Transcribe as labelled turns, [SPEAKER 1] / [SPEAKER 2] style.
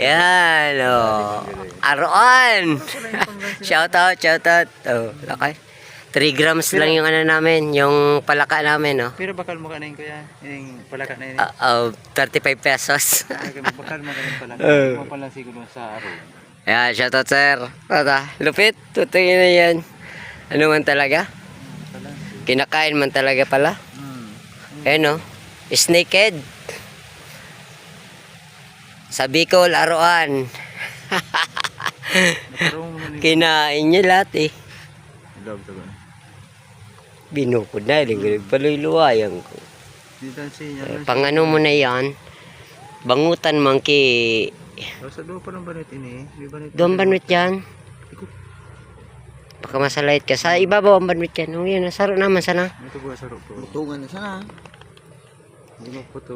[SPEAKER 1] Ayan, oh. Aroan! Shout out. Oh, laki. 3 grams lang yung ano namin, yung palaka namin, oh.
[SPEAKER 2] Pero bakal mo ka na yun kuya, yung palaka na yun.
[SPEAKER 1] 35 pesos.
[SPEAKER 2] Bakal mo ka na yung palaka. Mo pa lang siguro sa araw.
[SPEAKER 1] Ayan, shout out, sir. Lupit, tutungin na yan. Ano man talaga? Kinakain man talaga pala. Ayan, oh. Snakehead. Sa Bicol, Aroan. Kinain niya lahat, eh.
[SPEAKER 2] Love to ba?
[SPEAKER 1] Binukod na, paluy-luwayan ko. Pangano mo na yan, bangutan monkey.
[SPEAKER 2] Sa doon pa lang banit ini.
[SPEAKER 1] Doon banwit yan. Baka masalait ka. Sa ibabaw ang banwit yan. Yun, nasaro naman sana.
[SPEAKER 2] Ito ba sarap po? Butungan na sana. Hindi mo